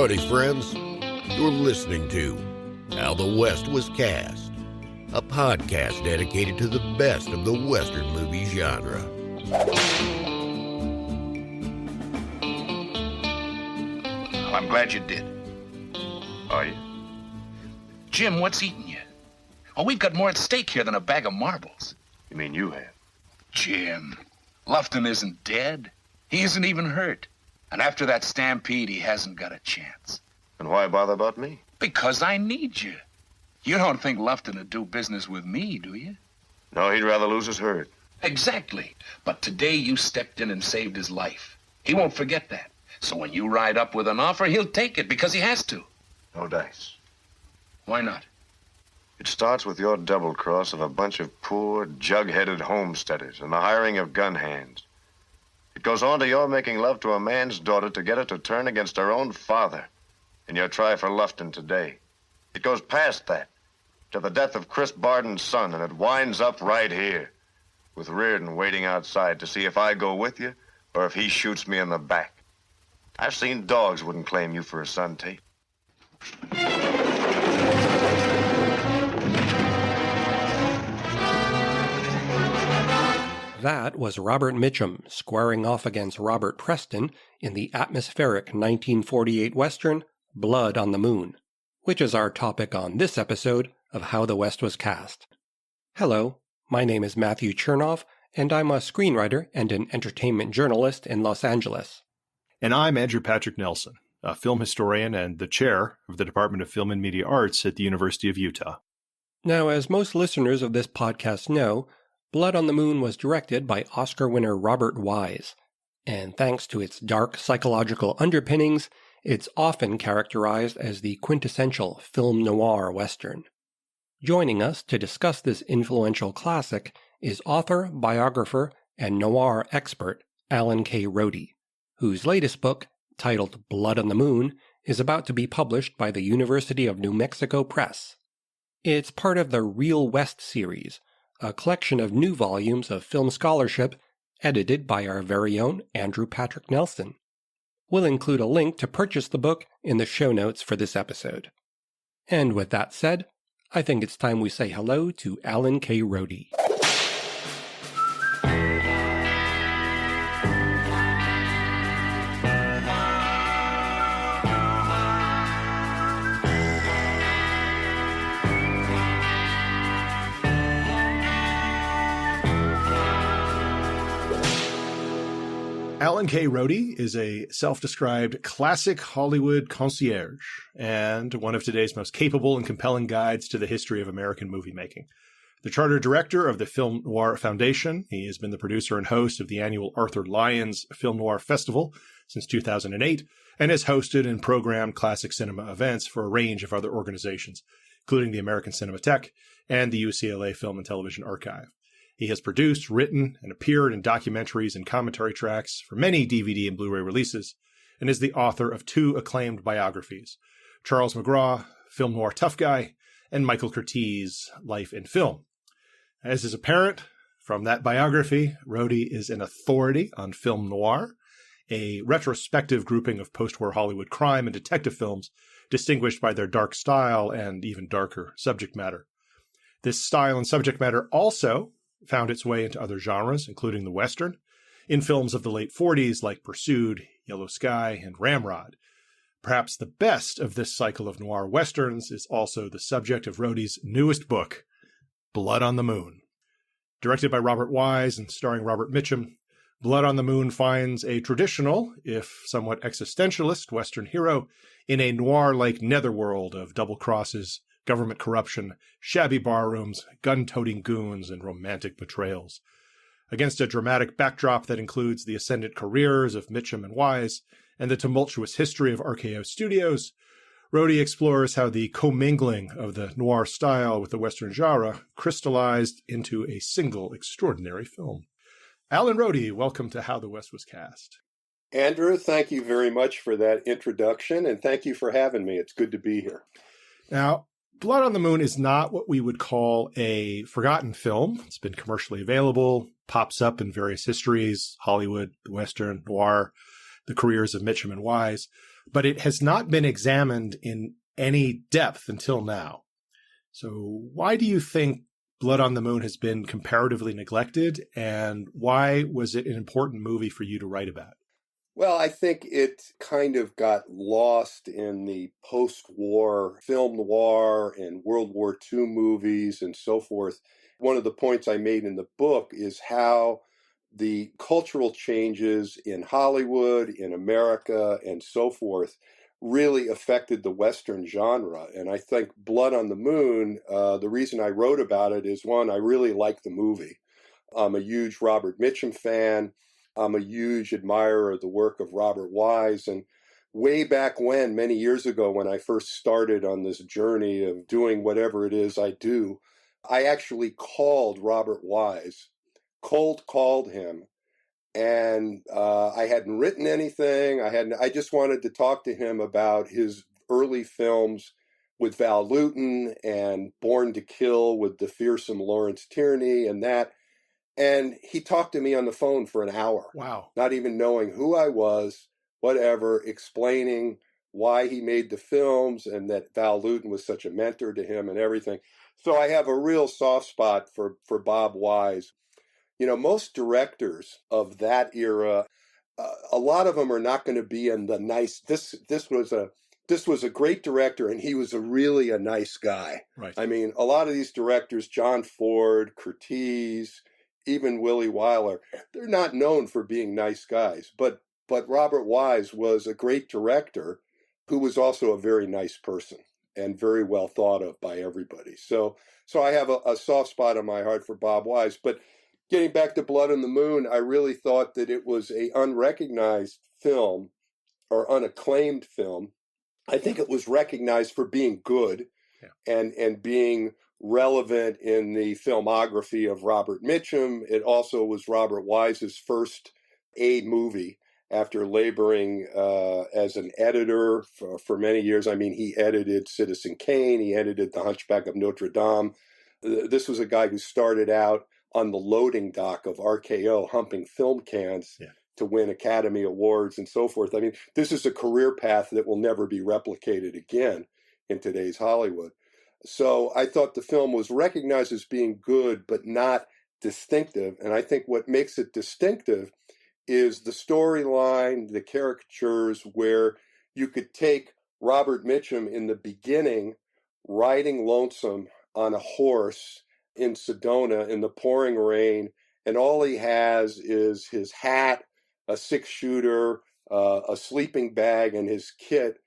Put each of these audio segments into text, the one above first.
Howdy, friends. You're listening to How the West Was Cast, a podcast dedicated to the best of the Western movie genre. Well, I'm glad you did. Are you? Jim, what's eating you? Oh, we've got more at stake here than a bag of marbles. You mean you have? Jim, Lufton isn't dead. He isn't even hurt. And after that stampede, he hasn't got a chance. And why bother about me? Because I need you. You don't think Lufton would do business with me, do you? No, he'd rather lose his herd. Exactly. But today you stepped in and saved his life. He won't forget that. So when you ride up with an offer, he'll take it because he has to. No dice. Why not? It starts with your double cross of a bunch of poor, jug-headed homesteaders and the hiring of gun hands. It goes on to your making love to a man's daughter to get her to turn against her own father in your try for Lufton today. It goes past that to the death of Chris Barden's son, and it winds up right here with Reardon waiting outside to see if I go with you or if he shoots me in the back. I've seen dogs wouldn't claim you for a son, Tate. That was Robert Mitchum squaring off against Robert Preston in the atmospheric 1948 Western, Blood on the Moon, which is our topic on this episode of How the West Was Cast. Hello, my name is Matthew Chernoff, and I'm a screenwriter and an entertainment journalist in Los Angeles. And I'm Andrew Patrick Nelson, a film historian and the chair of the Department of Film and Media Arts at the University of Utah. Now, as most listeners of this podcast know, Blood on the Moon was directed by Oscar winner Robert Wise, and thanks to its dark psychological underpinnings, it's often characterized as the quintessential film noir western. Joining us to discuss this influential classic is author, biographer, and noir expert Alan K. Rohde, whose latest book, titled Blood on the Moon, is about to be published by the University of New Mexico Press. It's part of the Real West series, a collection of new volumes of film scholarship edited by our very own Andrew Patrick Nelson. We'll include a link to purchase the book in the show notes for this episode. And with that said, I think it's time we say hello to Alan K. Rohde. Alan K. Rohde is a self-described classic Hollywood concierge and one of today's most capable and compelling guides to the history of American movie making. The charter director of the Film Noir Foundation, he has been the producer and host of the annual Arthur Lyons Film Noir Festival since 2008, and has hosted and programmed classic cinema events for a range of other organizations, including the American Cinematheque and the UCLA Film and Television Archive. He has produced, written, and appeared in documentaries and commentary tracks for many DVD and Blu-ray releases, and is the author of 2 acclaimed biographies, Charles McGraw, Film Noir Tough Guy, and Michael Curtiz's Life in Film. As is apparent from that biography, Rohde is an authority on film noir, a retrospective grouping of post-war Hollywood crime and detective films distinguished by their dark style and even darker subject matter. This style and subject matter also found its way into other genres, including the Western, in films of the late 40s like Pursued, Yellow Sky, and Ramrod. Perhaps the best of this cycle of noir Westerns is also the subject of Rohde's newest book, Blood on the Moon. Directed by Robert Wise and starring Robert Mitchum, Blood on the Moon finds a traditional, if somewhat existentialist, Western hero in a noir-like netherworld of double crosses, government corruption, shabby barrooms, gun-toting goons, and romantic betrayals. Against a dramatic backdrop that includes the ascendant careers of Mitchum and Wise and the tumultuous history of RKO Studios, Rohde explores how the commingling of the noir style with the Western genre crystallized into a single extraordinary film. Alan Rohde, welcome to How the West Was Cast. Andrew, thank you very much for that introduction, and thank you for having me. It's good to be here. Now, Blood on the Moon is not what we would call a forgotten film. It's been commercially available, pops up in various histories, Hollywood, the Western, noir, the careers of Mitchum and Wise. but it has not been examined in any depth until now. So why do you think Blood on the Moon has been comparatively neglected, and why was it an important movie for you to write about? Well, I think it kind of got lost in the post-war film noir and World War II movies and so forth. One of the points I made in the book is how the cultural changes in Hollywood, in America, and so forth really affected the Western genre. And I think Blood on the Moon, the reason I wrote about it is, one, I really like the movie. I'm a huge Robert Mitchum fan. I'm a huge admirer of the work of Robert Wise. And way back when, many years ago, when I first started on this journey of doing whatever it is I do, I actually called Robert Wise, cold called him, and I hadn't written anything. I just wanted to talk to him about his early films with Val Lewton and Born to Kill with the fearsome Lawrence Tierney and that. And he talked to me on the phone for an hour. Wow. Not even knowing who I was, whatever, explaining why he made the films and that Val Lewton was such a mentor to him and everything. So I have a real soft spot for Bob Wise. You know, most directors of that era, a lot of them are not going to be in the nice. This was a great director, and he was really a nice guy. Right. I mean, a lot of these directors, John Ford, Curtiz, even Willie Wyler, they're not known for being nice guys. But Robert Wise was a great director who was also a very nice person and very well thought of by everybody. So I have a soft spot in my heart for Bob Wise. But getting back to Blood on the Moon, I really thought that it was a unrecognized film or unacclaimed film. I think it was recognized for being good and being relevant in the filmography of Robert Mitchum. It also was Robert Wise's first A movie after laboring as an editor for many years. I mean, he edited Citizen Kane, he edited The Hunchback of Notre Dame. This was a guy who started out on the loading dock of RKO, humping film cans to win Academy Awards and so forth. I mean, this is a career path that will never be replicated again in today's Hollywood. So I thought the film was recognized as being good, but not distinctive. And I think what makes it distinctive is the storyline, the caricatures, where you could take Robert Mitchum in the beginning riding lonesome on a horse in Sedona in the pouring rain, and all he has is his hat, a six-shooter, a sleeping bag, and his kit.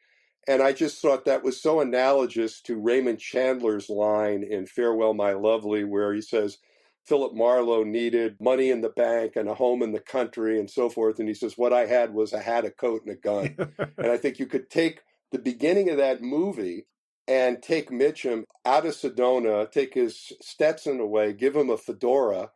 And I just thought that was so analogous to Raymond Chandler's line in Farewell, My Lovely, where he says Philip Marlowe needed money in the bank and a home in the country and so forth. And he says, what I had was a hat, a coat, and a gun. And I think you could take the beginning of that movie and take Mitchum out of Sedona, take his Stetson away, give him a fedora,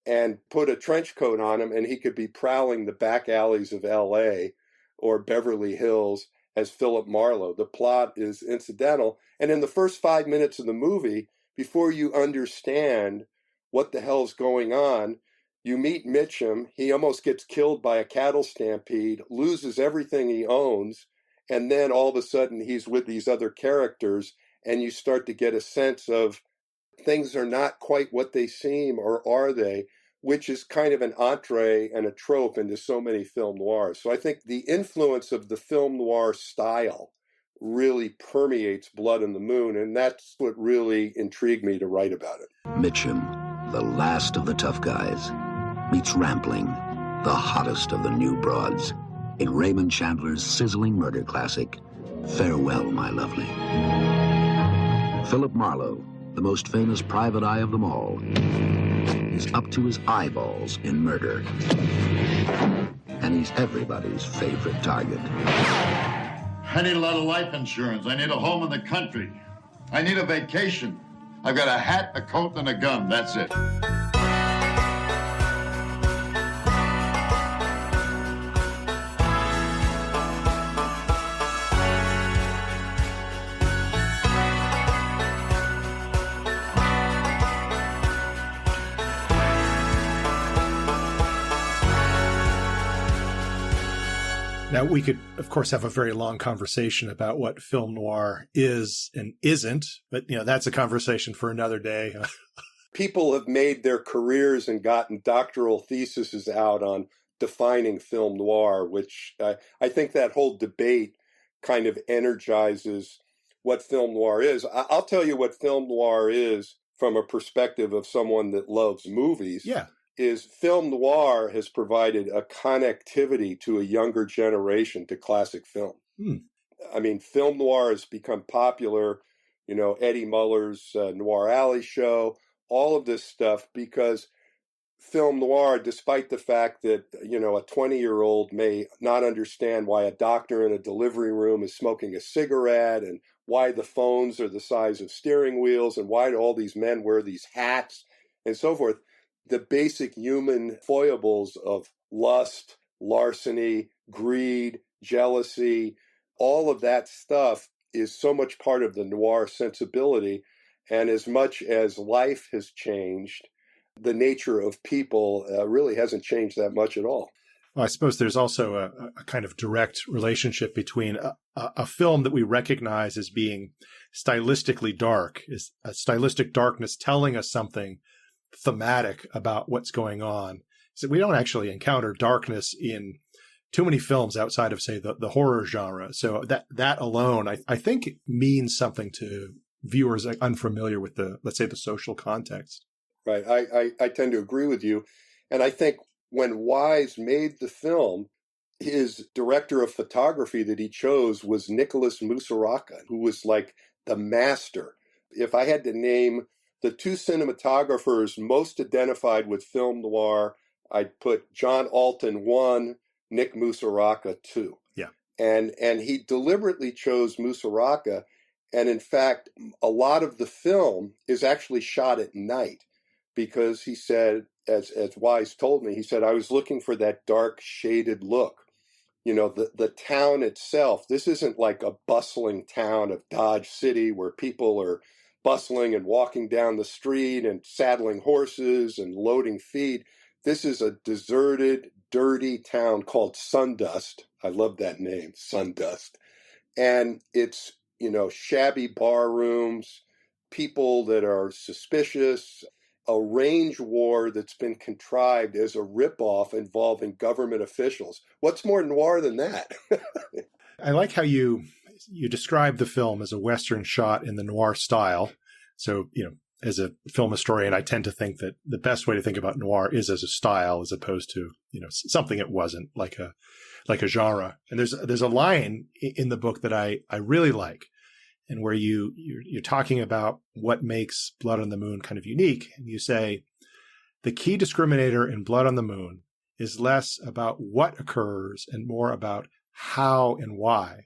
and put a trench coat on him, and he could be prowling the back alleys of L.A. or Beverly Hills as Philip Marlowe. The plot is incidental. And in the first 5 minutes of the movie, before you understand what the hell's going on, you meet Mitchum. He almost gets killed by a cattle stampede, loses everything he owns, and then all of a sudden he's with these other characters, and you start to get a sense of things are not quite what they seem, or are they, which is kind of an entree and a trope into so many film noirs. So I think the influence of the film noir style really permeates Blood on the Moon, and that's what really intrigued me to write about it. Mitchum, the last of the tough guys, meets Rampling, the hottest of the new broads, in Raymond Chandler's sizzling murder classic, Farewell, My Lovely. Philip Marlowe, the most famous private eye of them all, is up to his eyeballs in murder. And he's everybody's favorite target. I need a lot of life insurance. I need a home in the country. I need a vacation. I've got a hat, a coat, and a gun. That's it. Now, we could, of course, have a very long conversation about what film noir is and isn't, but, that's a conversation for another day. People have made their careers and gotten doctoral theses out on defining film noir, which I think that whole debate kind of energizes what film noir is. I'll tell you what film noir is from a perspective of someone that loves movies. Yeah. Is film noir has provided a connectivity to a younger generation to classic film. I mean, film noir has become popular, Eddie Muller's Noir Alley show, all of this stuff, because film noir, despite the fact that, a 20-year-old may not understand why a doctor in a delivery room is smoking a cigarette and why the phones are the size of steering wheels and why do all these men wear these hats and so forth. The basic human foibles of lust, larceny, greed, jealousy, all of that stuff is so much part of the noir sensibility. And as much as life has changed, the nature of people really hasn't changed that much at all. Well, I suppose there's also a kind of direct relationship between a film that we recognize as being stylistically dark, is a stylistic darkness telling us something thematic about what's going on. So we don't actually encounter darkness in too many films outside of, say, the horror genre. So that alone, I think, means something to viewers unfamiliar with let's say, the social context. Right. I tend to agree with you. And I think when Wise made the film, his director of photography that he chose was Nicholas Musaraka, who was like the master. If I had to name the two cinematographers most identified with film noir, I'd put John Alton 1, Nick Musaraka 2. Yeah. And he deliberately chose Musaraka. And in fact, a lot of the film is actually shot at night because he said, as Wise told me, he said, I was looking for that dark shaded look. The town itself, this isn't like a bustling town of Dodge City where people are bustling and walking down the street and saddling horses and loading feed. This is a deserted, dirty town called Sundust. I love that name, Sundust. And it's, shabby bar rooms, people that are suspicious, a range war that's been contrived as a ripoff involving government officials. What's more noir than that? I like how you describe the film as a Western shot in the noir style. So, as a film historian, I tend to think that the best way to think about noir is as a style as opposed to, something it wasn't, like a genre. And there's a line in the book that I really like, and where you're talking about what makes Blood on the Moon kind of unique. And you say, the key discriminator in Blood on the Moon is less about what occurs and more about how and why.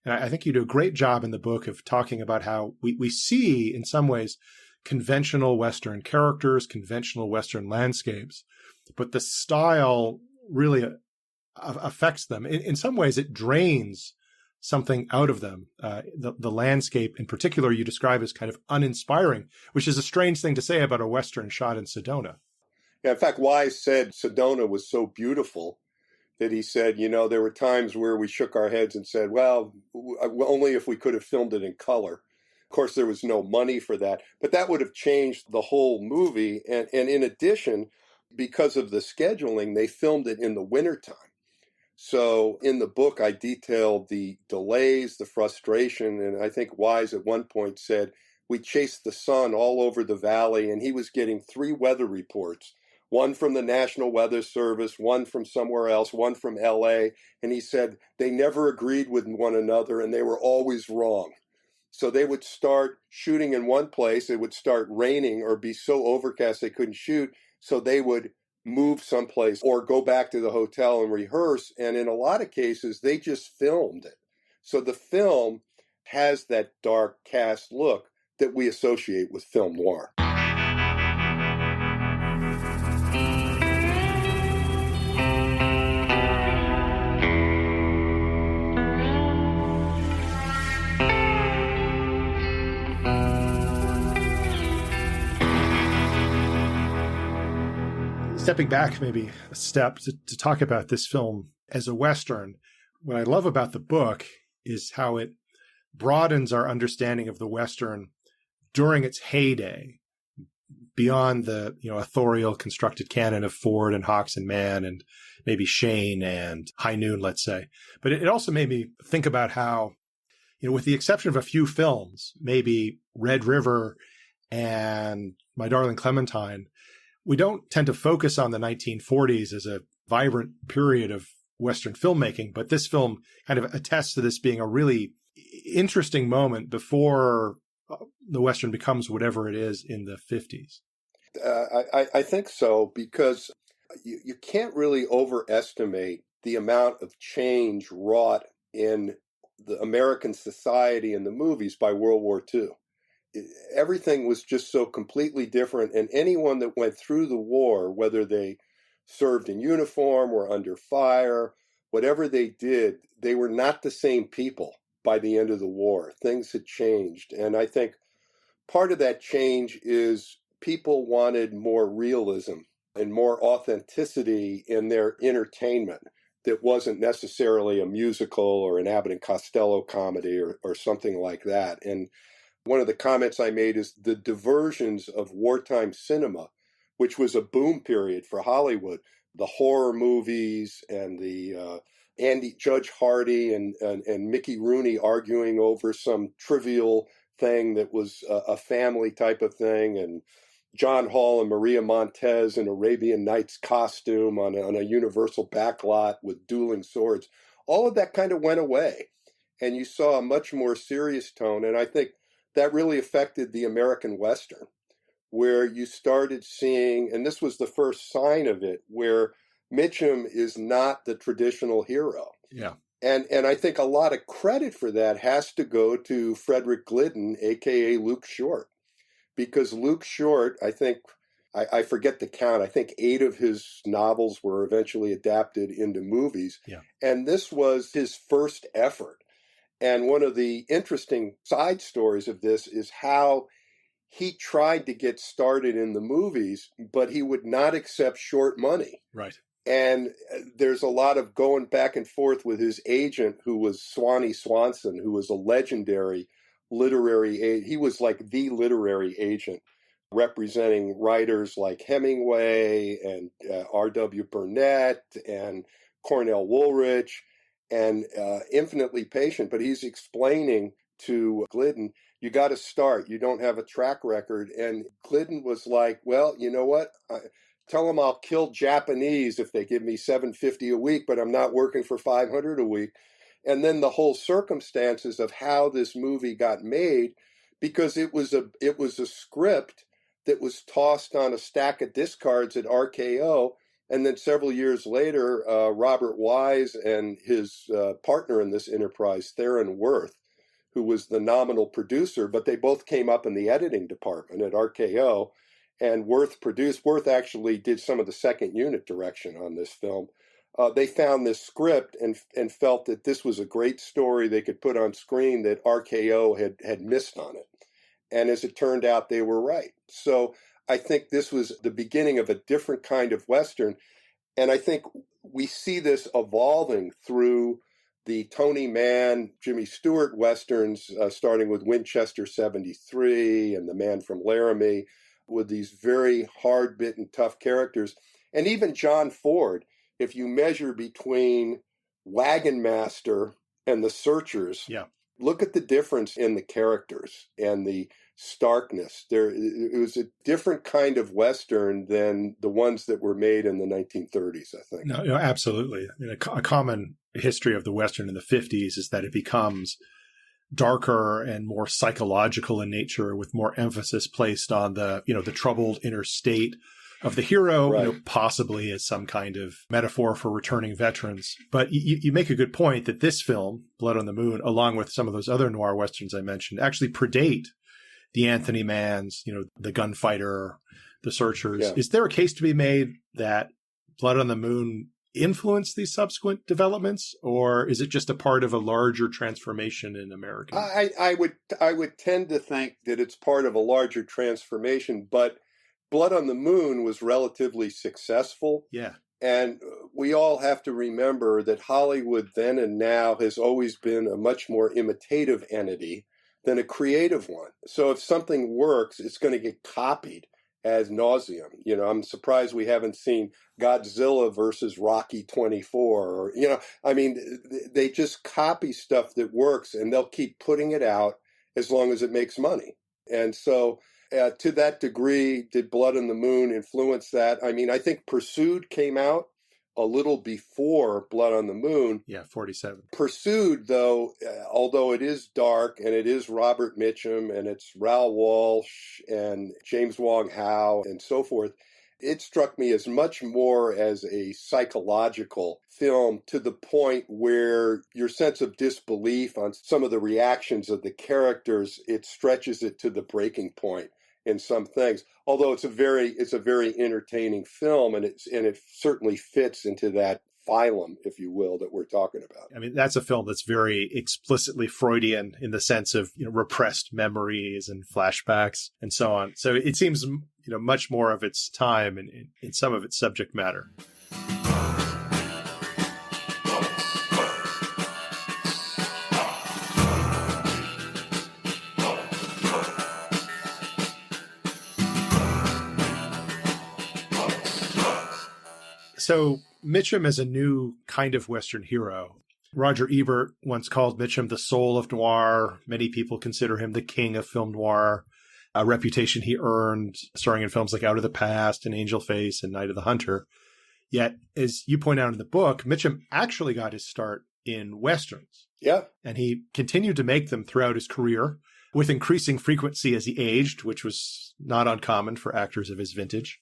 And I think you do a great job in the book of talking about how we see, in some ways, conventional Western characters, conventional Western landscapes, but the style really affects them. In some ways, it drains something out of them. The landscape in particular you describe as kind of uninspiring, which is a strange thing to say about a Western shot in Sedona. Yeah, in fact, Wise said Sedona was so beautiful that he said, there were times where we shook our heads and said, well, only if we could have filmed it in color. Of course, there was no money for that, but that would have changed the whole movie. And in addition, because of the scheduling, they filmed it in the wintertime. So in the book, I detailed the delays, the frustration, and I think Wise at one point said, we chased the sun all over the valley, and he was getting 3 weather reports, one from the National Weather Service, one from somewhere else, one from L.A., and he said they never agreed with one another, and they were always wrong. So they would start shooting in one place, it would start raining or be so overcast they couldn't shoot, so they would move someplace or go back to the hotel and rehearse. And in a lot of cases, they just filmed it. So the film has that dark cast look that we associate with film noir. Stepping back maybe a step to talk about this film as a Western, what I love about the book is how it broadens our understanding of the Western during its heyday, beyond the authorial constructed canon of Ford and Hawks and Mann and maybe Shane and High Noon, let's say. But it also made me think about how, with the exception of a few films, maybe Red River and My Darling Clementine, we don't tend to focus on the 1940s as a vibrant period of Western filmmaking, but this film kind of attests to this being a really interesting moment before the Western becomes whatever it is in the 50s. I think so, because you can't really overestimate the amount of change wrought in the American society and the movies by World War II. Everything was just so completely different, and anyone that went through the war, whether they served in uniform or under fire, whatever they did, they were not the same people by the end of the war. Things had changed, and I think part of that change is people wanted more realism and more authenticity in their entertainment that wasn't necessarily a musical or an Abbott and Costello comedy or something like that. And one of the comments I made is the diversions of wartime cinema, which was a boom period for Hollywood, the horror movies and the Judge Hardy and Mickey Rooney arguing over some trivial thing that was a family type of thing, and John Hall and Maria Montez in Arabian Nights costume on a Universal backlot with dueling swords. All of that kind of went away, and you saw a much more serious tone, and I think that really affected the American Western, where you started seeing, and this was the first sign of it, where Mitchum is not the traditional hero. Yeah. And I think a lot of credit for that has to go to Frederick Glidden, a.k.a. Luke Short, because Luke Short, I think, I forget the count, I think 8 of his novels were eventually adapted into movies. Yeah. And this was his first effort. And one of the interesting side stories of this is how he tried to get started in the movies, but he would not accept short money. Right. And there's a lot of going back and forth with his agent, who was Swanee Swanson, who was a legendary literary, he was like the literary agent representing writers like Hemingway and R.W. Burnett and Cornell Woolrich, and infinitely patient. But he's explaining to Glidden, you got to start. You don't have a track record. And Glidden was like, well, you know what? Tell them I'll kill Japanese if they give me $750 a week, but I'm not working for $500 a week. And then the whole circumstances of how this movie got made, because it was a script that was tossed on a stack of discards at RKO. And then several years later, Robert Wise and his partner in this enterprise, Theron Worth, who was the nominal producer, but they both came up in the editing department at RKO. And Worth produced. Worth actually did some of the second unit direction on this film. They found this script and felt that this was a great story they could put on screen that RKO had missed on it. And as it turned out, they were right. So I think this was the beginning of a different kind of Western. And I think we see this evolving through the Tony Mann, Jimmy Stewart Westerns, starting with Winchester 73 and The Man from Laramie, with these very hard-bitten, tough characters. And even John Ford, if you measure between Wagon Master and The Searchers, look at the difference in the characters and the starkness. It was a different kind of Western than the ones that were made in the 1930s, I think. No, absolutely. I mean, a common history of the Western in the 50s is that it becomes darker and more psychological in nature, with more emphasis placed on the troubled inner state of the hero, right. Possibly as some kind of metaphor for returning veterans. But you make a good point that this film, Blood on the Moon, along with some of those other noir Westerns I mentioned, actually predate the Anthony Manns, the Gunfighter, The Searchers. Yeah. Is there a case to be made that Blood on the Moon influence these subsequent developments, or is it just a part of a larger transformation in American? I would tend to think that it's part of a larger transformation, but Blood on the Moon was relatively successful. Yeah. And we all have to remember that Hollywood then and now has always been a much more imitative entity than a creative one. So if something works, it's going to get copied ad nauseum. You know, I'm surprised we haven't seen Godzilla versus Rocky 24, or, you know, I mean, they just copy stuff that works and they'll keep putting it out as long as it makes money. And so to that degree, did Blood on the Moon influence that? I mean, I think Pursued came out a little before Blood on the Moon. Yeah, 47. Pursued, though, although it is dark and it is Robert Mitchum and it's Raoul Walsh and James Wong Howe and so forth, it struck me as much more as a psychological film, to the point where your sense of disbelief on some of the reactions of the characters, it stretches it to the breaking point in some things. Although it's a very entertaining film, and it certainly fits into that phylum, if you will, that we're talking about. I mean, that's a film that's very explicitly Freudian in the sense of, you know, repressed memories and flashbacks and so on. So it seems, you know, much more of its time in some of its subject matter. So Mitchum is a new kind of Western hero. Roger Ebert once called Mitchum the soul of noir. Many people consider him the king of film noir, a reputation he earned starring in films like Out of the Past and Angel Face and Night of the Hunter. Yet, as you point out in the book, Mitchum actually got his start in Westerns. Yeah. And he continued to make them throughout his career with increasing frequency as he aged, which was not uncommon for actors of his vintage.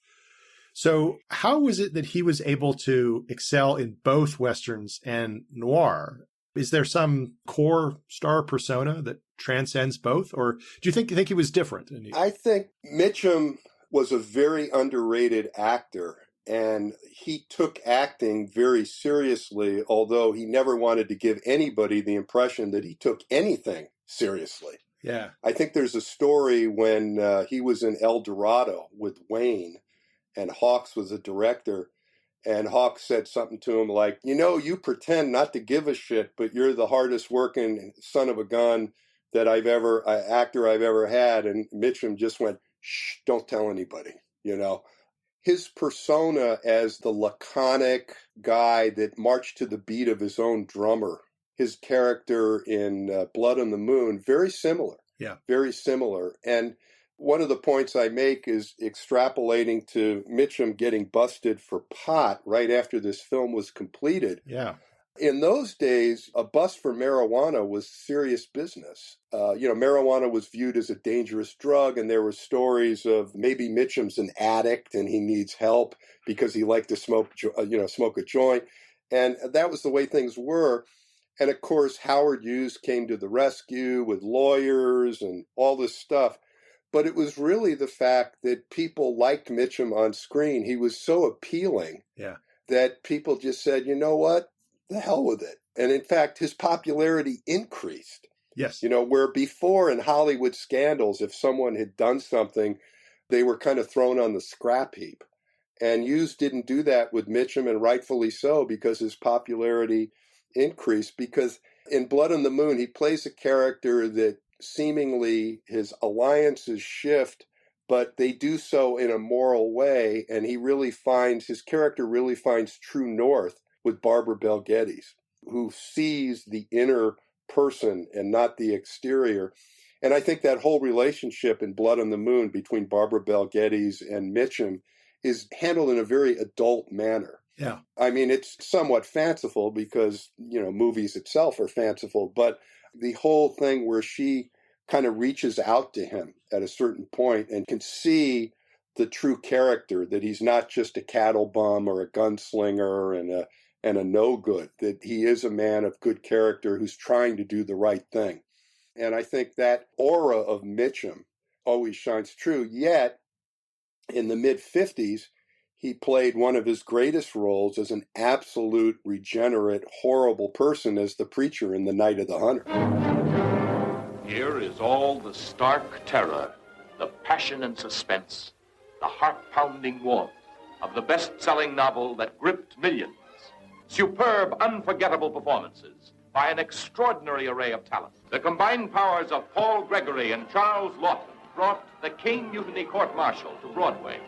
So how was it that he was able to excel in both Westerns and noir? Is there some core star persona that transcends both? Or do you think he was different? I think Mitchum was a very underrated actor, and he took acting very seriously, although he never wanted to give anybody the impression that he took anything seriously. Yeah. I think there's a story when he was in El Dorado with Wayne, and Hawks was a director, and Hawks said something to him like, you know, you pretend not to give a shit, but you're the hardest working son of a gun that actor I've ever had. And Mitchum just went, shh, don't tell anybody, you know. His persona as the laconic guy that marched to the beat of his own drummer, his character in Blood on the Moon, very similar. Yeah. Very similar. And one of the points I make is extrapolating to Mitchum getting busted for pot right after this film was completed. Yeah. In those days, a bust for marijuana was serious business. Marijuana was viewed as a dangerous drug, and there were stories of maybe Mitchum's an addict and he needs help because he liked to smoke a joint. And that was the way things were. And of course, Howard Hughes came to the rescue with lawyers and all this stuff. But it was really the fact that people liked Mitchum on screen. He was so appealing that people just said, you know what, the hell with it. And in fact, his popularity increased. Yes. You know, where before in Hollywood scandals, if someone had done something, they were kind of thrown on the scrap heap. And Hughes didn't do that with Mitchum, and rightfully so, because his popularity increased. Because in Blood on the Moon, he plays a character that seemingly his alliances shift, but they do so in a moral way, and his character really finds true north with Barbara Bel Geddes, who sees the inner person and not the exterior. And I think that whole relationship in Blood on the Moon between Barbara Bel Geddes and Mitchum is handled in a very adult manner. Yeah. I mean, it's somewhat fanciful because, you know, movies itself are fanciful, but the whole thing where she kind of reaches out to him at a certain point and can see the true character, that he's not just a cattle bum or a gunslinger and a no-good, that he is a man of good character who's trying to do the right thing. And I think that aura of Mitchum always shines true. Yet, in the mid-50s, he played one of his greatest roles as an absolute regenerate, horrible person as the preacher in The Night of the Hunter. Here is all the stark terror, the passion and suspense, the heart-pounding warmth, of the best-selling novel that gripped millions. Superb, unforgettable performances by an extraordinary array of talent. The combined powers of Paul Gregory and Charles Lawton brought the King Mutiny Court-Martial to Broadway.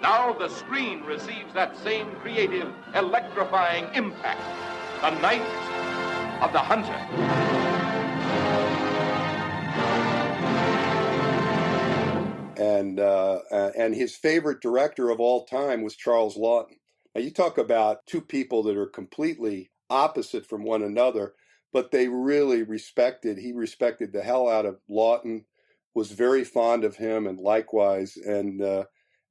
Now the screen receives that same creative, electrifying impact. The Night of the Hunter. And his favorite director of all time was Charles Lawton. Now, you talk about two people that are completely opposite from one another, but they really he respected the hell out of Lawton, was very fond of him, and likewise. And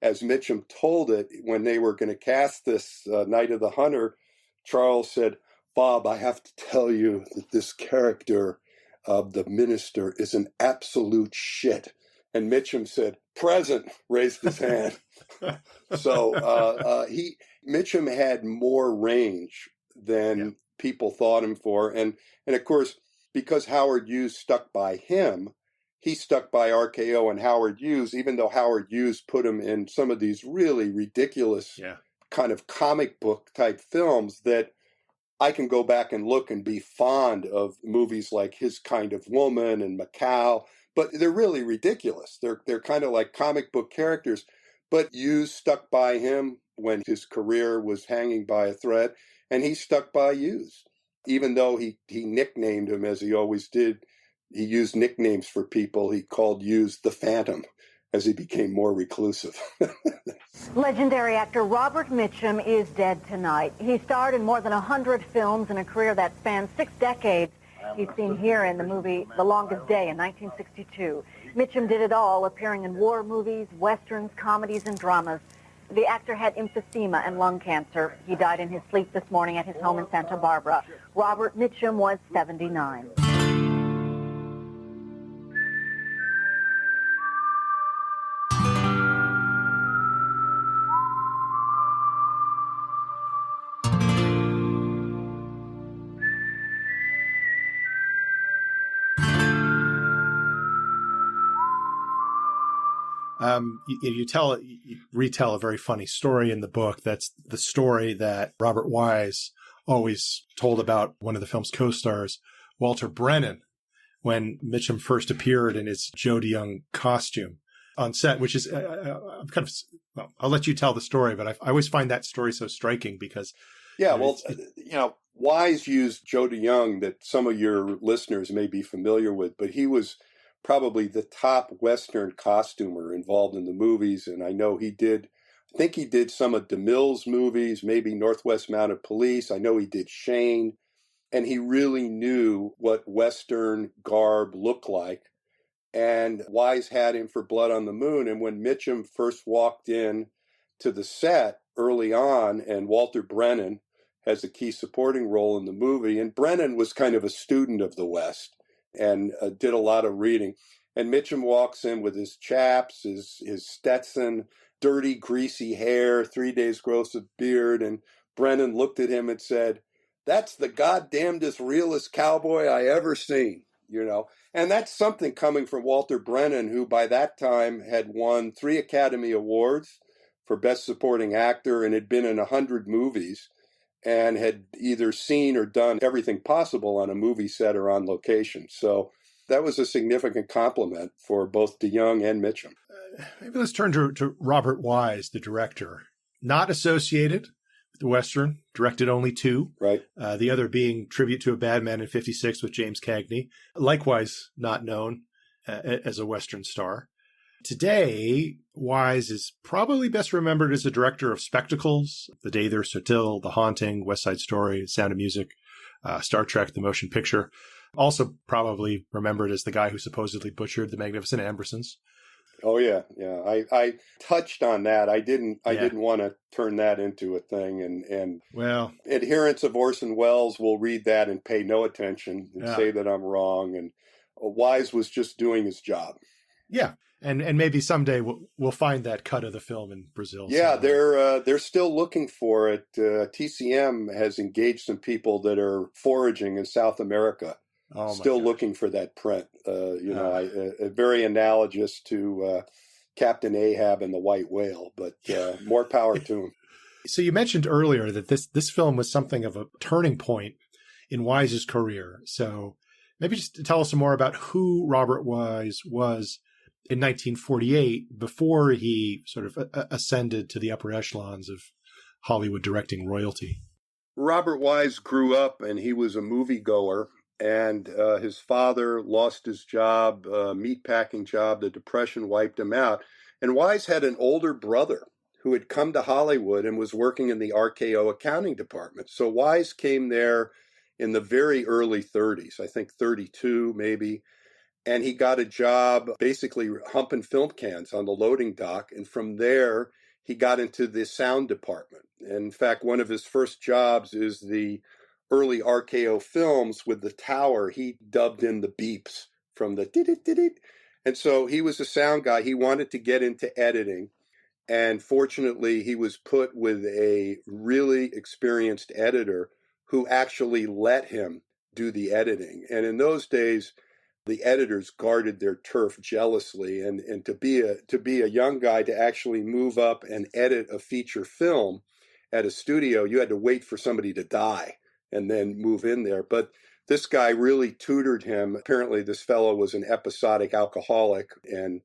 as Mitchum told it, when they were going to cast this Night of the Hunter, Charles said, "Bob, I have to tell you that this character of the minister is an absolute shit." And Mitchum said, "Present," raised his hand. So Mitchum had more range than people thought him for. And of course, because Howard Hughes stuck by him, he stuck by RKO and Howard Hughes, even though Howard Hughes put him in some of these really ridiculous kind of comic book type films that I can go back and look and be fond of movies like His Kind of Woman and Macau, but they're really ridiculous. They're kind of like comic book characters. But Hughes stuck by him when his career was hanging by a thread, and he stuck by Hughes. Even though he nicknamed him, as he always did, he used nicknames for people. He called Hughes the Phantom as he became more reclusive. Legendary actor Robert Mitchum is dead tonight. He starred in more than 100 films in a career that spans 6 decades. He's seen here in the movie The Longest Day in 1962. Mitchum did it all, appearing in war movies, westerns, comedies, and dramas. The actor had emphysema and lung cancer. He died in his sleep this morning at his home in Santa Barbara. Robert Mitchum was 79. You retell a very funny story in the book. That's the story that Robert Wise always told about one of the film's co-stars, Walter Brennan, when Mitchum first appeared in his Joe DeYoung costume on set, which is I'll let you tell the story, but I always find that story so striking because Wise used Joe DeYoung, that some of your listeners may be familiar with, but he was probably the top Western costumer involved in the movies. And I know I think he did some of DeMille's movies, maybe Northwest Mounted Police. I know he did Shane. And he really knew what Western garb looked like. And Wise had him for Blood on the Moon. And when Mitchum first walked in to the set early on, and Walter Brennan has a key supporting role in the movie, and Brennan was kind of a student of the West and did a lot of reading. And Mitchum walks in with his chaps, his Stetson, dirty, greasy hair, 3 days' growth of beard. And Brennan looked at him and said, "That's the goddamnedest, realest cowboy I ever seen," And that's something coming from Walter Brennan, who by that time had won 3 Academy Awards for Best Supporting Actor and had been in 100 movies, and had either seen or done everything possible on a movie set or on location. So that was a significant compliment for both DeYoung and Mitchum. Maybe let's turn to Robert Wise, the director. Not associated with the Western, directed only 2. Right. The other being Tribute to a Bad Man in '56 with James Cagney. Likewise not known as a Western star. Today, Wise is probably best remembered as a director of spectacles, The Day There Stood Still, The Haunting, West Side Story, Sound of Music, Star Trek, the motion picture. Also probably remembered as the guy who supposedly butchered the Magnificent Ambersons. Oh, yeah. I touched on that. I didn't want to turn that into a thing. And adherents of Orson Welles will read that and pay no attention and say that I'm wrong. And Wise was just doing his job. Yeah. And maybe someday we'll find that cut of the film in Brazil. Yeah, they're still looking for it. TCM has engaged some people that are foraging in South America, still looking for that print. Very analogous to Captain Ahab and the White Whale, but more power to him. So you mentioned earlier that this film was something of a turning point in Wise's career. So maybe just tell us some more about who Robert Wise was in 1948 before he sort of ascended to the upper echelons of Hollywood directing royalty. Robert Wise grew up and he was a moviegoer, and his father lost his job, meatpacking job. The Depression wiped him out. And Wise had an older brother who had come to Hollywood and was working in the RKO accounting department. So Wise came there in the very early 30s, I think 32 maybe, and he got a job basically humping film cans on the loading dock. And from there, he got into the sound department. And in fact, one of his first jobs is the early RKO films with the tower. He dubbed in the beeps from the did-it. And so he was a sound guy. He wanted to get into editing. And fortunately, he was put with a really experienced editor who actually let him do the editing. And in those days, the editors guarded their turf jealously. And to be a young guy to actually move up and edit a feature film at a studio, you had to wait for somebody to die and then move in there. But this guy really tutored him. Apparently, this fellow was an episodic alcoholic, and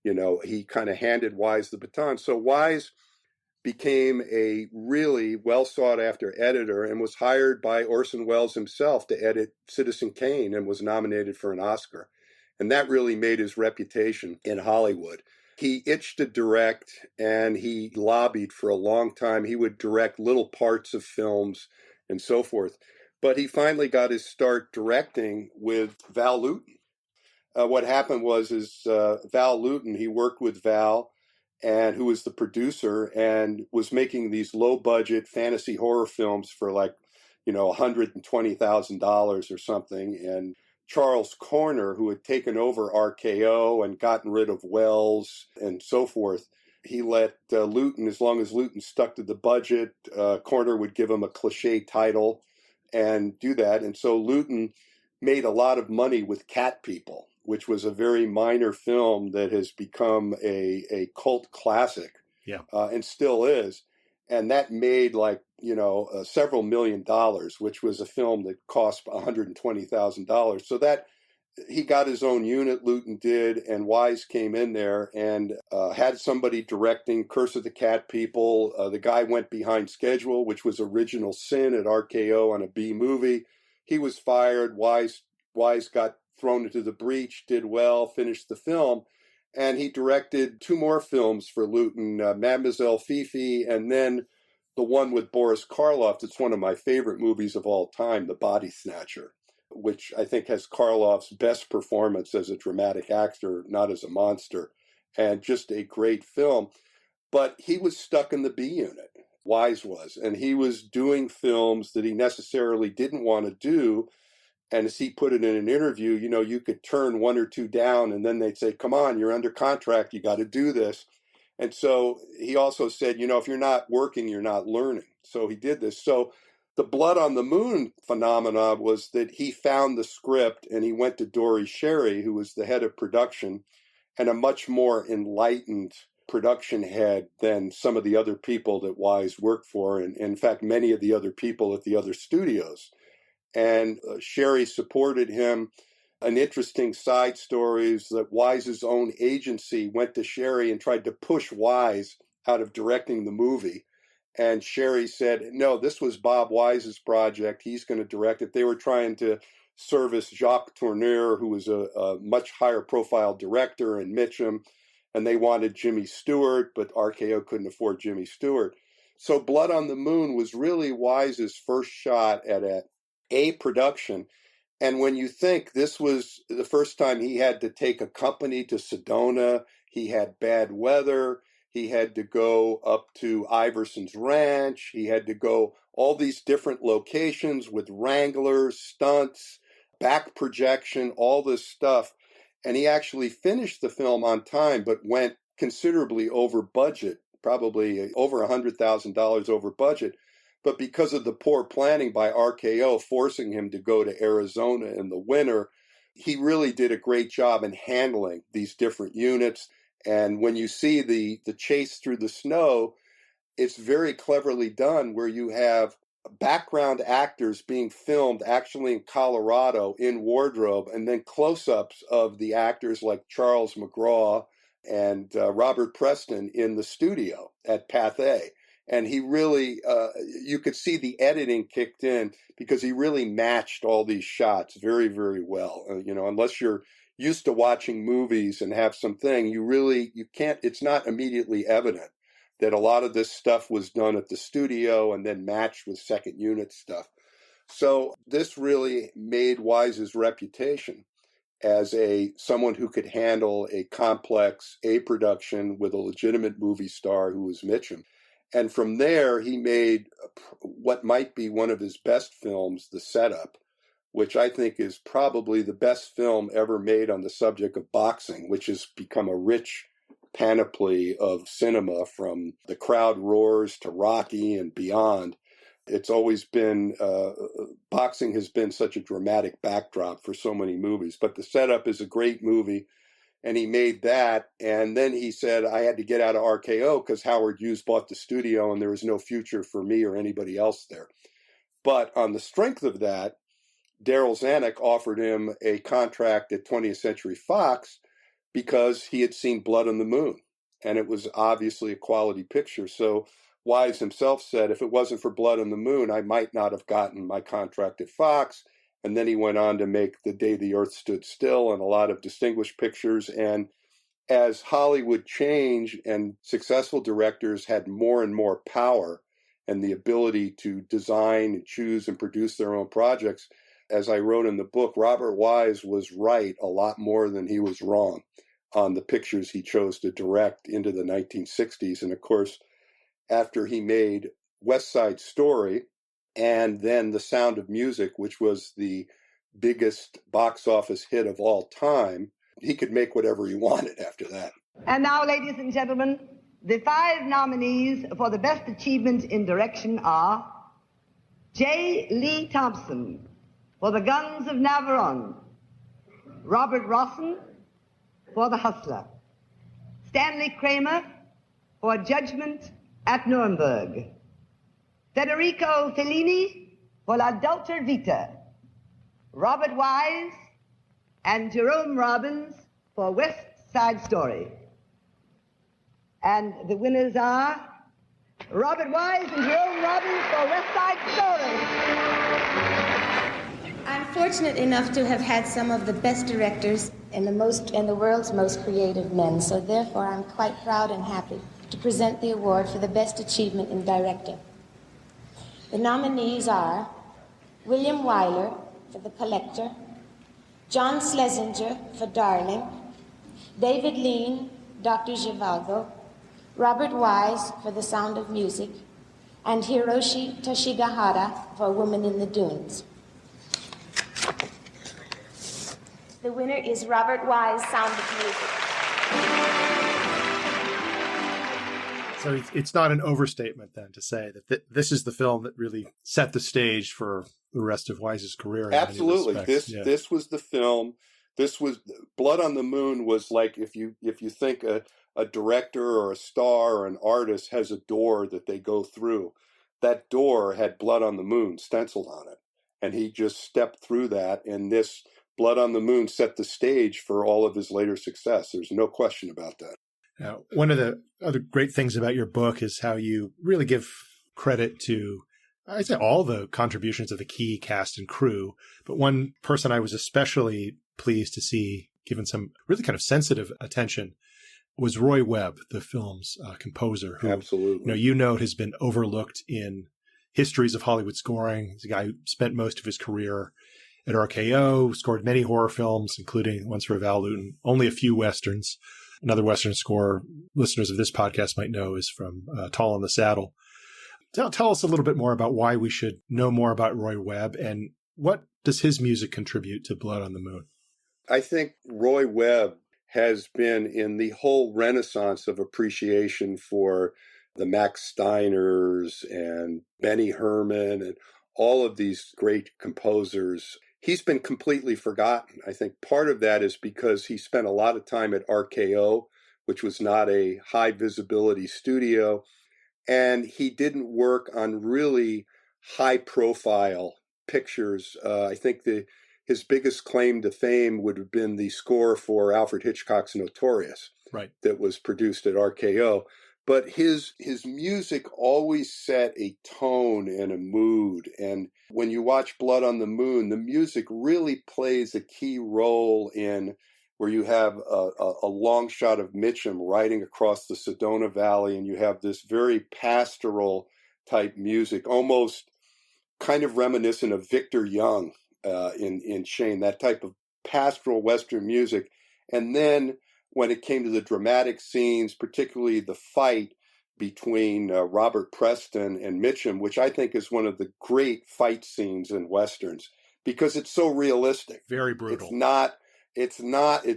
he kind of handed Wise the baton. So Wise became a really well-sought-after editor and was hired by Orson Welles himself to edit Citizen Kane and was nominated for an Oscar. And that really made his reputation in Hollywood. He itched to direct, and he lobbied for a long time. He would direct little parts of films and so forth. But he finally got his start directing with Val Lewton. What happened was Val Lewton, he worked with Val, and who was the producer, and was making these low-budget fantasy horror films for $120,000 or something. And Charles Corner, who had taken over RKO and gotten rid of Wells and so forth, he let Lewton, as long as Lewton stuck to the budget, Corner would give him a cliche title and do that. And so Lewton made a lot of money with Cat People, which was a very minor film that has become a cult classic, and still is. And that made several $1 million, which was a film that cost $120,000. So that he got his own unit, Lewton did, and Wise came in there and had somebody directing Curse of the Cat People. The guy went behind schedule, which was Original Sin at RKO on a B movie. He was fired. Wise got thrown into the breach, did well, finished the film, and he directed 2 more films for Lewton, Mademoiselle Fifi, and then the one with Boris Karloff. It's one of my favorite movies of all time, The Body Snatcher, which I think has Karloff's best performance as a dramatic actor, not as a monster, and just a great film. But he was stuck in the B unit, Wise was, and he was doing films that he necessarily didn't want to do. And as he put it in an interview, you could turn 1 or 2 down, and then they'd say, come on, you're under contract, you got to do this. And so he also said, if you're not working, you're not learning. So he did this. So the Blood on the Moon phenomena was that he found the script, and he went to Dory Sherry, who was the head of production, and a much more enlightened production head than some of the other people that Wise worked for, and in fact, many of the other people at the other studios. And Sherry supported him. An interesting side story is that Wise's own agency went to Sherry and tried to push Wise out of directing the movie. And Sherry said, no, this was Bob Wise's project. He's going to direct it. They were trying to service Jacques Tourneur, who was a much higher profile director, and Mitchum. And they wanted Jimmy Stewart, but RKO couldn't afford Jimmy Stewart. So Blood on the Moon was really Wise's first shot at a production. And when you think this was the first time he had to take a company to Sedona, he had bad weather, he had to go up to Iverson's Ranch, he had to go all these different locations with wranglers, stunts, back projection, all this stuff. And he actually finished the film on time, but went considerably over budget, probably over $100,000 over budget. But because of the poor planning by RKO, forcing him to go to Arizona in the winter, he really did a great job in handling these different units. And when you see the chase through the snow, it's very cleverly done where you have background actors being filmed actually in Colorado in wardrobe, and then close-ups of the actors like Charles McGraw and Robert Preston in the studio at Pathé. And he really, you could see the editing kicked in because he really matched all these shots very, very well. Unless you're used to watching movies and have something, you can't, it's not immediately evident that a lot of this stuff was done at the studio and then matched with second unit stuff. So this really made Wise's reputation as someone who could handle a complex A production with a legitimate movie star who was Mitchum. And from there, he made what might be one of his best films, The Setup, which I think is probably the best film ever made on the subject of boxing, which has become a rich panoply of cinema from The Crowd Roars to Rocky and beyond. It's always been, boxing has been such a dramatic backdrop for so many movies. But The Setup is a great movie. And he made that, and then he said, I had to get out of RKO because Howard Hughes bought the studio and there was no future for me or anybody else there. But on the strength of that, Daryl Zanuck offered him a contract at 20th Century Fox because he had seen Blood on the Moon, and it was obviously a quality picture. So Wise himself said, if it wasn't for Blood on the Moon, I might not have gotten my contract at Fox. And then he went on to make The Day the Earth Stood Still and a lot of distinguished pictures. And as Hollywood changed and successful directors had more and more power and the ability to design and choose and produce their own projects, as I wrote in the book, Robert Wise was right a lot more than he was wrong on the pictures he chose to direct into the 1960s. And of course, after he made West Side Story, and then The Sound of Music, which was the biggest box office hit of all time, he could make whatever he wanted after that. And now, ladies and gentlemen, the 5 nominees for the Best Achievement in Direction are J. Lee Thompson for The Guns of Navarone, Robert Rossen for The Hustler, Stanley Kramer for Judgment at Nuremberg, Federico Fellini for La Dolce Vita, Robert Wise and Jerome Robbins for West Side Story. And the winners are Robert Wise and Jerome Robbins for West Side Story. I'm fortunate enough to have had some of the best directors and the world's most creative men, so therefore I'm quite proud and happy to present the award for the Best Achievement in Directing. The nominees are William Wyler for The Collector, John Schlesinger for Darling, David Lean, Dr. Zhivago, Robert Wise for The Sound of Music, and Hiroshi Toshigahara for Woman in the Dunes. The winner is Robert Wise, Sound of Music. So it's not an overstatement then to say that this is the film that really set the stage for the rest of Wise's career. Absolutely. This was the film. This was Blood on the Moon was like if you think a director or a star or an artist has a door that they go through, that door had Blood on the Moon stenciled on it. And he just stepped through that, and this Blood on the Moon set the stage for all of his later success. There's no question about that. Now, one of the other great things about your book is how you really give credit to, I'd say, all the contributions of the key cast and crew. But one person I was especially pleased to see given some really kind of sensitive attention was Roy Webb, the film's composer, who absolutely you note has been overlooked in histories of Hollywood scoring. He's a guy who spent most of his career at RKO, scored many horror films, including ones for Val Lewton, only a few Westerns. Another Western score listeners of this podcast might know is from Tall in the Saddle. Tell us a little bit more about why we should know more about Roy Webb, and what does his music contribute to Blood on the Moon? I think Roy Webb has been in the whole renaissance of appreciation for the Max Steiners and Benny Herman and all of these great composers. He's been completely forgotten. I think part of that is because he spent a lot of time at RKO, which was not a high visibility studio. and he didn't work on really high-profile pictures. I think his biggest claim to fame would have been the score for Alfred Hitchcock's Notorious, right, that was produced at RKO. But his music always set a tone and a mood. And when you watch Blood on the Moon, the music really plays a key role in where you have a long shot of Mitchum riding across the Sedona Valley, and you have this very pastoral type music, almost kind of reminiscent of Victor Young in Shane, that type of pastoral Western music. And then when it came to the dramatic scenes, particularly the fight between Robert Preston and Mitchum, which I think is one of the great fight scenes in Westerns, because it's so realistic. Very brutal. It's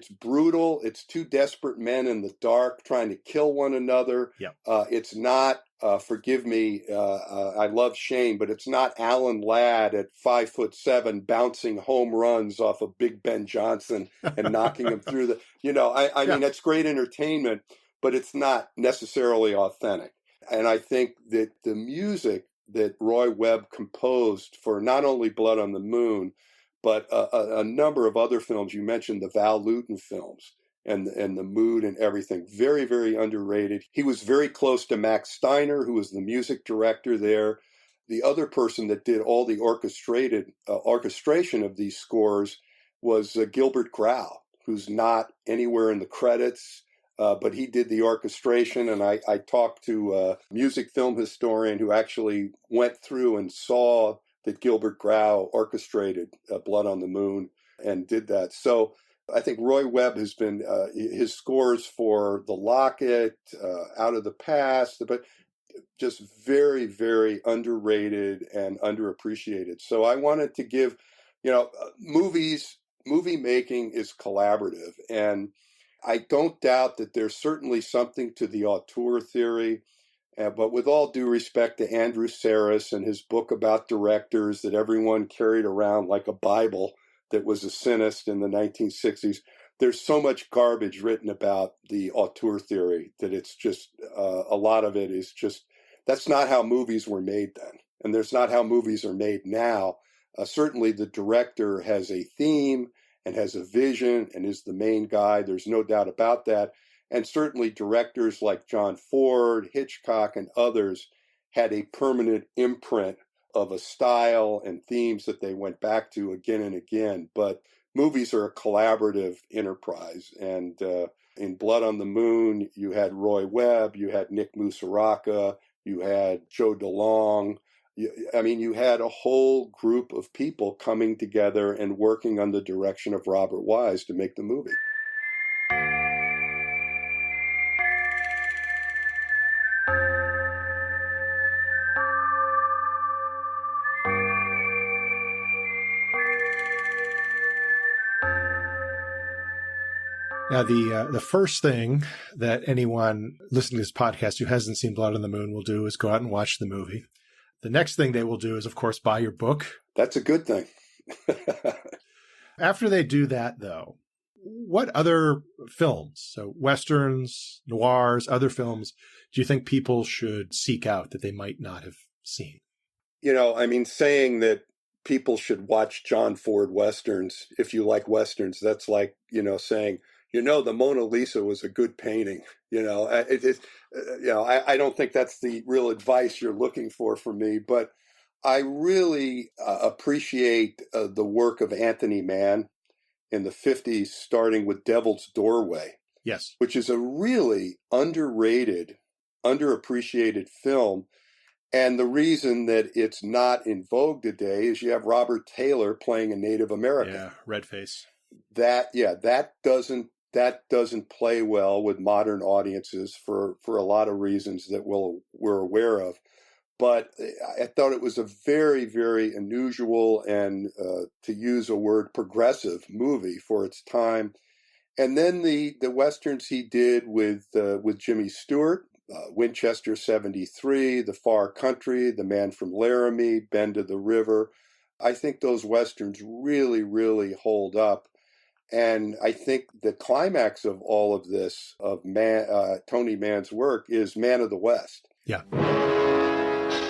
brutal. It's two desperate men in the dark trying to kill one another. Yep. It's not, forgive me, I love Shane, but it's not Alan Ladd at 5'7" bouncing home runs off of Big Ben Johnson and knocking him through the, I mean, it's great entertainment, but it's not necessarily authentic. And I think that the music that Roy Webb composed for not only Blood on the Moon, but a number of other films. You mentioned the Val Lewton films and the mood and everything. Very, very underrated. He was very close to Max Steiner, who was the music director there. The other person that did all the orchestration of these scores was Gilbert Grau, who's not anywhere in the credits, but he did the orchestration. And I talked to a music film historian who actually went through and saw that Gilbert Grau orchestrated Blood on the Moon and did that. So I think Roy Webb has been, his scores for The Locket, Out of the Past, but just very, very underrated and underappreciated. So I wanted to give, movie making is collaborative. And I don't doubt that there's certainly something to the auteur theory. But with all due respect to Andrew Sarris and his book about directors that everyone carried around like a Bible that was a cinist in the 1960s, there's so much garbage written about the auteur theory that it's just, a lot of it is just, that's not how movies were made then. And there's not how movies are made now. Certainly the director has a theme and has a vision and is the main guy. There's no doubt about that. And certainly directors like John Ford, Hitchcock, and others had a permanent imprint of a style and themes that they went back to again and again. But movies are a collaborative enterprise. And in Blood on the Moon, you had Roy Webb, you had Nick Musaraka, you had Joe DeLong. You had a whole group of people coming together and working on the direction of Robert Wise to make the movie. Now, the first thing that anyone listening to this podcast who hasn't seen Blood on the Moon will do is go out and watch the movie. The next thing they will do is, of course, buy your book. That's a good thing. After they do that, though, what other films, so Westerns, noirs, other films, do you think people should seek out that they might not have seen? Saying that people should watch John Ford Westerns, if you like Westerns, that's like, saying, the Mona Lisa was a good painting. I don't think that's the real advice you're looking for from me, but I really appreciate the work of Anthony Mann in the 50s, starting with Devil's Doorway. Yes. Which is a really underrated, underappreciated film. And the reason that it's not in vogue today is you have Robert Taylor playing a Native American. Yeah, red face. That doesn't play well with modern audiences for a lot of reasons that we're aware of. But I thought it was a very, very unusual and, to use a word, progressive movie for its time. And then the Westerns he did with Jimmy Stewart, Winchester 73, The Far Country, The Man from Laramie, Bend of the River. I think those Westerns really, really hold up. And I think the climax of all of this, of Tony Mann's work, is Man of the West. Yeah.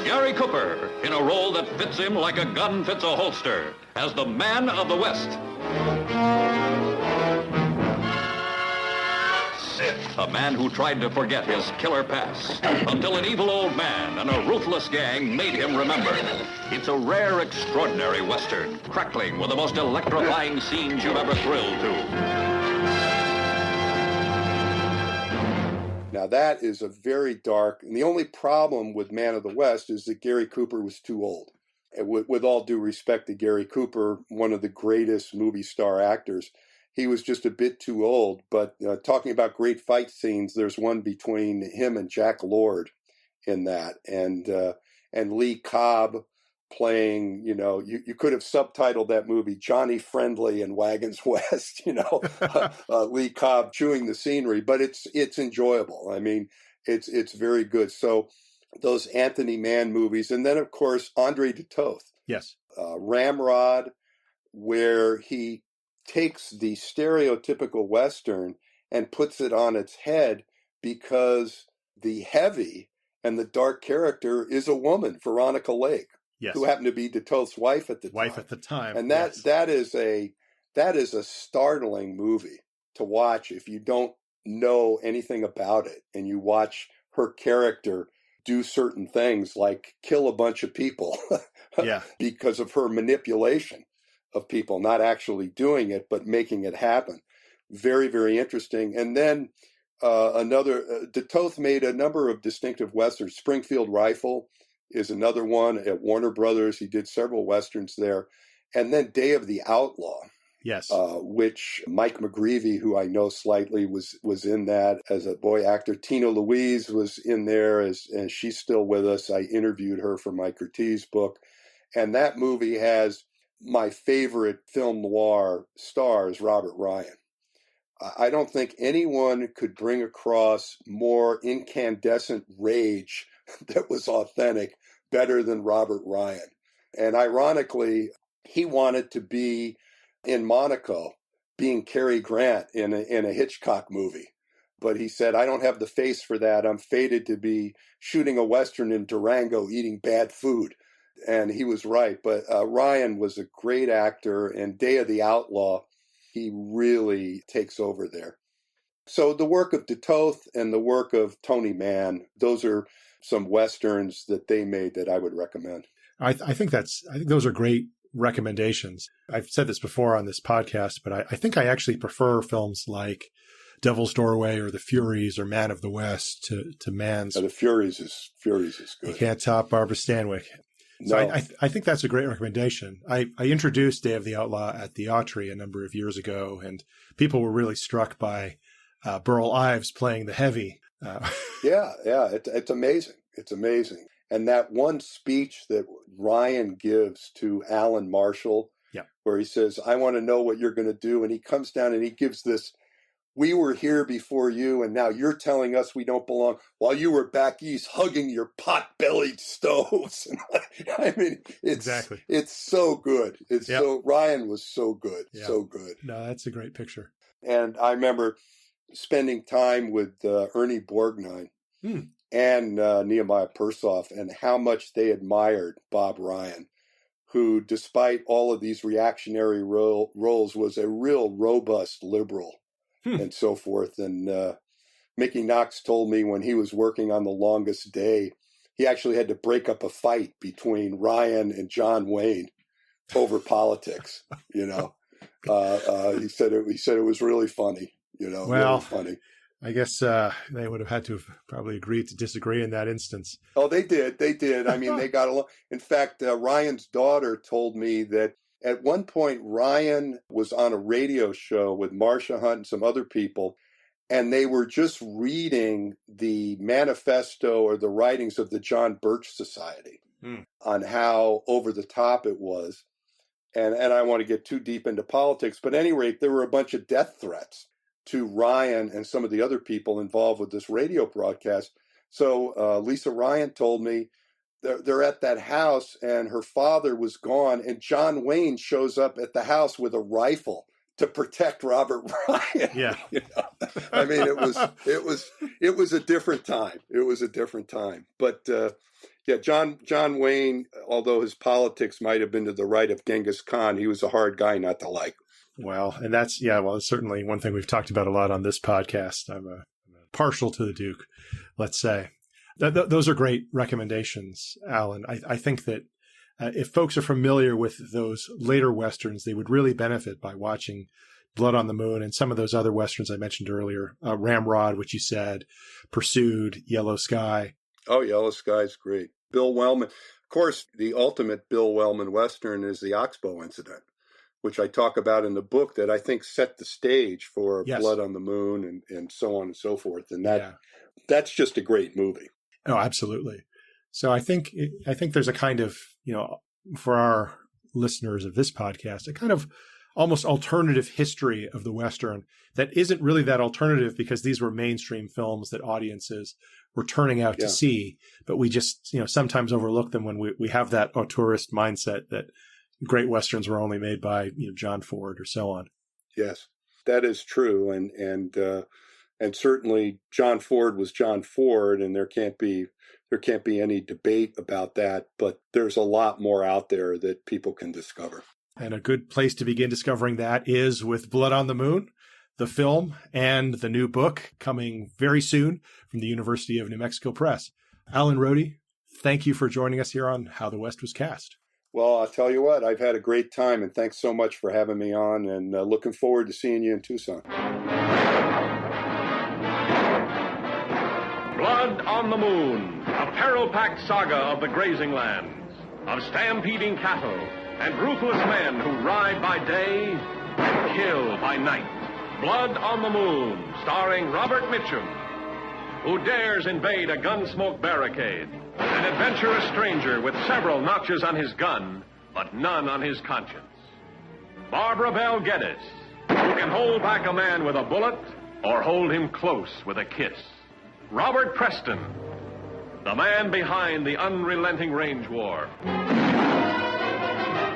Gary Cooper, in a role that fits him like a gun fits a holster, as the Man of the West. A man who tried to forget his killer past until an evil old man and a ruthless gang made him remember. It's a rare, extraordinary Western, crackling with the most electrifying scenes you've ever thrilled to. Now that is a very dark, and the only problem with Man of the West is that Gary Cooper was too old. And with all due respect to Gary Cooper, one of the greatest movie star actors, he was just a bit too old. But talking about great fight scenes, there's one between him and Jack Lord in that, and Lee Cobb playing, you could have subtitled that movie Johnny Friendly and Wagons West, Lee Cobb chewing the scenery, but it's enjoyable. I mean, it's very good. So those Anthony Mann movies, and then of course Andre de Toth. Yes. Ramrod, where he takes the stereotypical Western and puts it on its head because the heavy and the dark character is a woman, Veronica Lake. Yes. Who happened to be de Toth's wife at the time. And that is a startling movie to watch if you don't know anything about it, and you watch her character do certain things like kill a bunch of people because of her manipulation of people, not actually doing it, but making it happen. Very, very interesting. And then de Toth made a number of distinctive Westerns. Springfield Rifle is another one at Warner Brothers. He did several Westerns there. And then Day of the Outlaw. Yes. Which Mike McGreevy, who I know slightly, was in that as a boy actor. Tina Louise was in there, and she's still with us. I interviewed her for my Curtiz book. And that movie has my favorite film noir stars, Robert Ryan. I don't think anyone could bring across more incandescent rage that was authentic better than Robert Ryan. And ironically, he wanted to be in Monaco, being Cary Grant in a Hitchcock movie. But he said, I don't have the face for that. I'm fated to be shooting a Western in Durango, eating bad food. And he was right. But Ryan was a great actor, and Day of the Outlaw, he really takes over there. So the work of de Toth and the work of Tony Mann, those are some Westerns that they made that I would recommend. I think those are great recommendations. I've said this before on this podcast, but I think I actually prefer films like Devil's Doorway or The Furies or Man of the West to Mann's. The Furies is good. You can't top Barbara Stanwyck. So No. I think that's a great recommendation. I introduced Day of the Outlaw at the Autry a number of years ago, and people were really struck by Burl Ives playing the heavy. Yeah, it's amazing. It's amazing. And that one speech that Ryan gives to Alan Marshall, where he says, I want to know what you're going to do. And he comes down and he gives this, we were here before you, and now you're telling us we don't belong, while you were back east hugging your pot-bellied stoves. I mean, it's so good. Ryan was so good, so good. No, that's a great picture. And I remember spending time with Ernie Borgnine and Nehemiah Persoff, and how much they admired Bob Ryan, who, despite all of these reactionary roles, was a real robust liberal and so forth. And Mickey Knox told me when he was working on The Longest Day, he actually had to break up a fight between Ryan and John Wayne over politics. He said it was really funny. Really funny. I guess they would have had to have probably agreed to disagree in that instance. Oh, they did. I mean, they got along. In fact, Ryan's daughter told me that at one point, Ryan was on a radio show with Marcia Hunt and some other people, and they were just reading the manifesto or the writings of the John Birch Society on how over the top it was. And I don't want to get too deep into politics, but at any rate, there were a bunch of death threats to Ryan and some of the other people involved with this radio broadcast. So Lisa Ryan told me they're at that house and her father was gone, and John Wayne shows up at the house with a rifle to protect Robert Ryan. Yeah. I mean, it was a different time. It was a different time. But John Wayne, although his politics might have been to the right of Genghis Khan, he was a hard guy not to like. Well, and that's certainly one thing we've talked about a lot on this podcast. I'm partial to the Duke, let's say. Those are great recommendations, Alan. I think that if folks are familiar with those later Westerns, they would really benefit by watching Blood on the Moon and some of those other Westerns I mentioned earlier. Ramrod, which you said, Pursued, Yellow Sky. Oh, Yellow Sky's great. Bill Wellman. Of course, the ultimate Bill Wellman Western is the Oxbow Incident, which I talk about in the book, that I think set the stage for Blood on the Moon and so on and so forth. And that's just a great movie. Oh, absolutely. So I think there's a kind of, for our listeners of this podcast, a kind of almost alternative history of the Western that isn't really that alternative because these were mainstream films that audiences were turning out to see, but we just, sometimes overlook them when we have that auteurist mindset that great Westerns were only made by, John Ford or so on. Yes, that is true. And certainly John Ford was John Ford, and there can't be any debate about that, but there's a lot more out there that people can discover. And a good place to begin discovering that is with Blood on the Moon, the film and the new book coming very soon from the University of New Mexico Press. Alan Rohde, thank you for joining us here on How the West Was Cast. Well, I'll tell you what, I've had a great time, and thanks so much for having me on, and looking forward to seeing you in Tucson. Blood on the Moon, a peril-packed saga of the grazing lands, of stampeding cattle and ruthless men who ride by day and kill by night. Blood on the Moon, starring Robert Mitchum, who dares invade a gunsmoke barricade, an adventurous stranger with several notches on his gun, but none on his conscience. Barbara Bell Geddes, who can hold back a man with a bullet or hold him close with a kiss. Robert Preston, the man behind the unrelenting range war.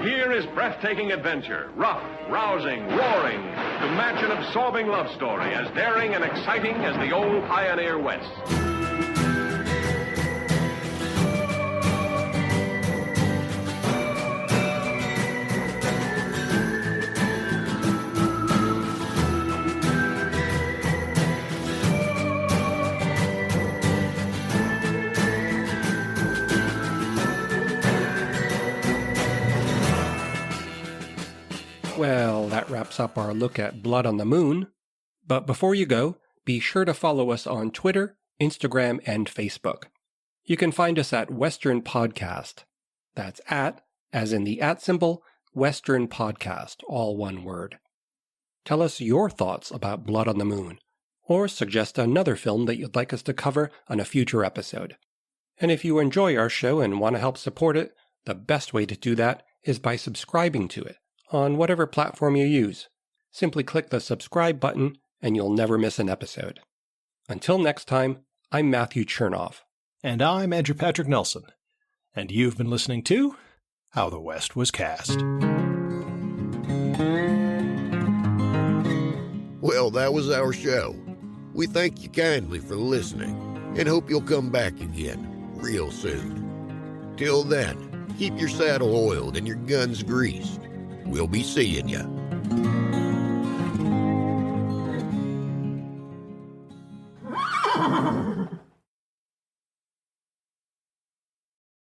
Here is breathtaking adventure, rough, rousing, roaring, to match an absorbing love story as daring and exciting as the old pioneer West. Well, that wraps up our look at Blood on the Moon. But before you go, be sure to follow us on Twitter, Instagram, and Facebook. You can find us at Western Podcast. That's at, as in the at symbol, Western Podcast, all one word. Tell us your thoughts about Blood on the Moon, or suggest another film that you'd like us to cover on a future episode. And if you enjoy our show and want to help support it, the best way to do that is by subscribing to it on whatever platform you use. Simply click the subscribe button and you'll never miss an episode. Until next time, I'm Matthew Chernoff. And I'm Andrew Patrick Nelson. And you've been listening to How the West Was Cast. Well, that was our show. We thank you kindly for listening and hope you'll come back again real soon. Till then, keep your saddle oiled and your guns greased. We'll be seeing you.